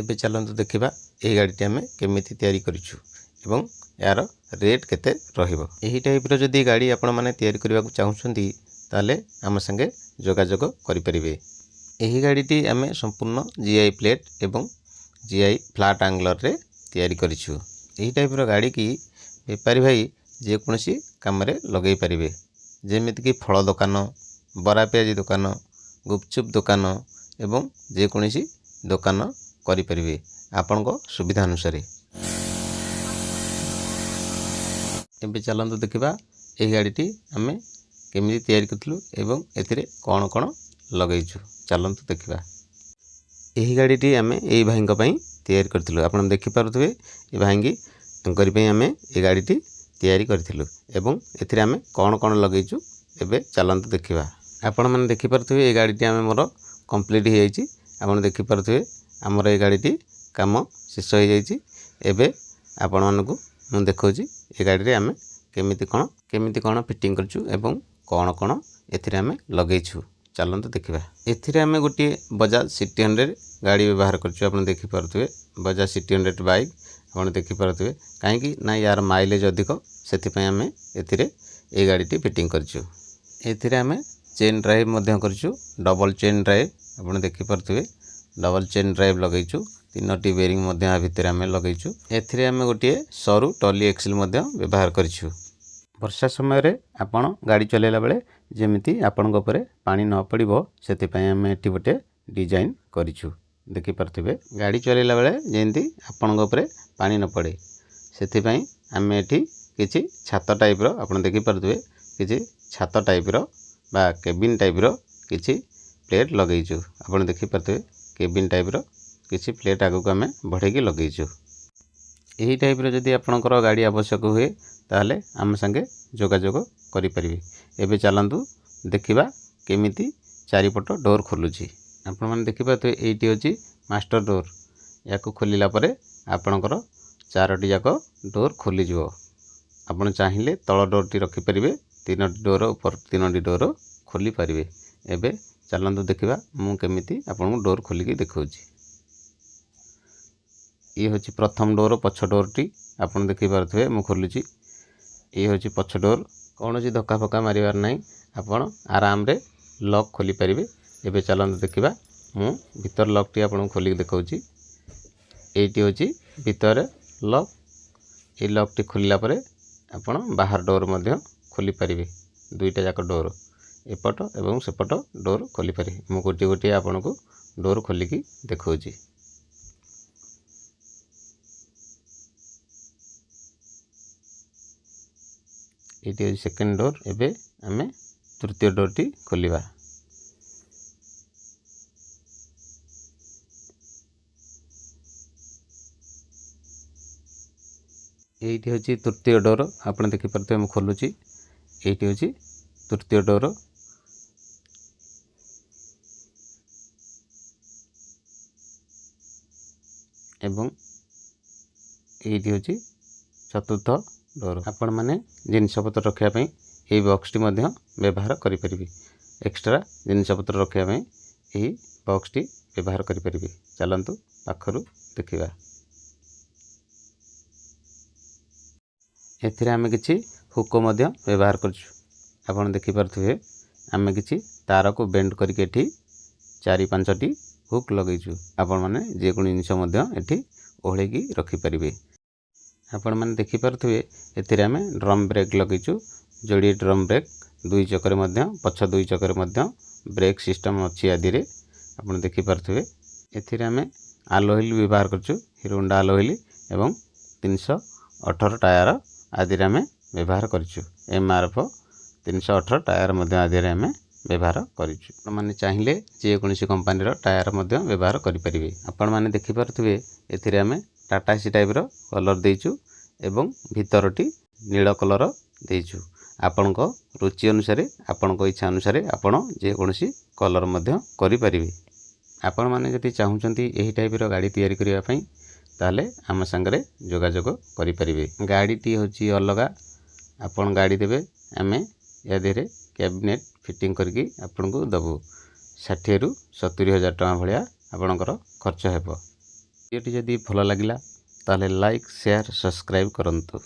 एबे चलन्तु देखिबा एही गाड़ीटी आमे केमिति तयारी करिछु एवं यार रेट केते रहिबो। एही टाइप रो जदी गाड़ी आपण माने तयारी करबा को चाहुछंती ताले आम संगे जोगाजोग करि परिबे। एही गाड़ीटी आमे संपूर्ण जीआई प्लेट एवं जीआई फ्लैट एंगलर रे तयारी करिछु। एही टाइप रो गाड़ी की बेपारी भाई जे कोनसी काम रे लगै परिबे, जेमिति कि फल दुकान, बरा पियाजी दुकान, गुपचुप दुकान एवं जे कोनसी दुकान करि परिबे आपनको सुविधा अनुसार। एबे चलन्तु देखिबा एही गाड़ीटी आमे केमिति तयारी करथलु एवं एथिरे कोन कोन लगैछु। चलन्तु देखिबा एही गाड़ीटी आमे एही भाईଙ୍କ पई तयारी करथलु। आपण देखि पारुथबे ए भाईंगी गरि पई आमे ए गाड़ीटी तयारी करथिलु एवं एथिरे आमे कोन कोन लगैछु। एबे चलन्तु देखिबा आपण माने देखि पारुथबे ए गाड़ीटी आमे मोर कंप्लीट हे जाईची। आपण देखि पारुथबे हमर ए गाड़ीटी काम शेष हो जाईची। एबे आपण मानकु मु देखौची ए गाड़ी रे आमे केमिति कोन फिटिंग करछु एवं कोन कोन एथिरे आमे लगैछु। चलन्तु देखिबा एथिरे आमे गोटी बजाज सिटी 100 गाड़ी व्यवहार करछु। आपण देखि पारुथबे बजाज सिटी 100 बाइक आपण देखि पारुथबे काहे कि ना यार माइलेज अधिक सेति पय आमे एथिरे ए गाड़ीटी फिटिंग करछु। एथिरे आमे चेन ड्राइव मध्य करछु, डबल चेन ड्राइव आपण देखि पारुथबे डबल चेन ड्राइव लगैछु। तीनोटी बेरिंग मध्य आ भितर आमे लगैछु। एथिरे आमे गोटी सरू टॉली एक्सेल मध्य व्यवहार करछु। वर्षा समय रे आपण गाड़ी चलेला बेले जेमिति आपनक ऊपर पानी न पड़िबो सेति पय आमे एठी गोटे डिजाइन करिछु। देखि पारुथबे गाड़ी चलेला बेले जेंति आपनक ऊपर पानी न पड़े सेति पय आमे एठी किछि छात टाइप रो आपण देखि पारुथबे किछि छात टाइप रो बा केबिन टाइप रो किछि प्लेट लगैछु। आपण देखि पारुथबे केबिन टाइप रो किछि प्लेट आगु को आमे बढ़ेकी लगैछु। एही टाइप रो जदी आपनकर गाड़ी आवश्यक हुए ताले आम संगे जोगाजोग करि परिबे। एबे चलन्तु देखिबा केमिति चारिपट डोर खोलुची। आपण माने देखिबा तो एठी होची मास्टर डोर। याको खोलिला परे आपनकर चारोटी जाको डोर खोली जिवो। आपण चाहिले तळ डोर टी रखि परिबे, तीनोटी डोर ऊपर तीनोटी डोर खोली परिबे। एबे चलन्तु देखिबा मु केमिति आपन डोर खोली के देखौची। ये होची प्रथम डोर पछ डोर टी आपण देखि पारथबे मु खोलुची। ये होची पछ डोर, कोनोसी धक्का फक्का मारिबार नाही, आपण आराम रे लॉक खोली परिबे। एबे चलन्तु देखिबा मु भीतर लॉक टी आपण खोली के देखौची। एटी होची भीतर लॉक। ए लॉक टी खोलिला परे आपण बाहर डोर मध्य खोली परिबे। दुईटा जाक डोर एपट एवं सेपट डोर खोली पारे। मु गोटी गोटी आपन को डोर खोली की देखौची। एटी होची सेकंड डोर। एबे आमे तृतीय डोर टी खोलिबा। एटी होची तृतीय डोर। आपण देखि परते मु खोलुची। एटी होची तृतीय डोर। एवं एटी होची चतुर्थ डोर। आपण माने जिनिस पत्र रखिया पई एही बॉक्स टी मध्य व्यवहार करि परिबे। एक्स्ट्रा जिनिस पत्र रखिया पई एही बॉक्स टी व्यवहार करि परिबे। चलन्तु पाखरु देखिबा। एथिरे आमे किछि हुक मध्य व्यवहार करछु। आपण देखि पारथुबे आमे किछि तार को बेंड करके एठी 4-5 टी हुक लगैछु। आपण माने जे कोन जिनिस मध्य एठी ओहळे की रखि परिबे। आपण माने देखि पारथुबे एथिरे आमे ड्रम ब्रेक लगैछु। जोड़ी ड्रम ब्रेक दुई चक्कर मध्य पछ दुई चक्कर मध्य ब्रेक सिस्टम अछि। आदि रे आपण देखि पारथुबे एथिरे आमे आलो व्हील व्यवहार करछु। हीरो होंडा आलो व्हील एवं 318 टायर आदि रे आमे व्यवहार करछु। एमआरएफ 318 टायर मध्य आदि रे आमे व्यवहार करिछु। आपण माने चाहिले जे कोनसी कंपनी रो टायर मध्य व्यवहार करि परिबे। आपण माने देखि पारथुबे एथिरे आमे टाटा सी टाइप रो कलर देइछु एवं भीतरटी नील कलर देइछु। आपनको रुचि अनुसार आपनको इच्छा अनुसार आपण जे कोनसी कलर मध्य करि परिबे। आपण माने जति चाहुचंती एही टाइप रो गाड़ी तयारी करिया पई ताले आम संगरे जोगाजोग करि परिबे। गाड़ी टी होची अलगा। आपण गाड़ी देबे आमे या देरे कैबिनेट फिटिंग करके आपन को दबु। 60 रु 70 हजार टका भलिया आपनकर खर्च हेबो। ଭିଡ଼ିଓଟି ଯଦି ଭଲ ଲାଗିଲା ତାହେଲେ ଲାଇକ୍ ସେୟାର ସବସ୍କ୍ରାଇବ୍ କରନ୍ତୁ।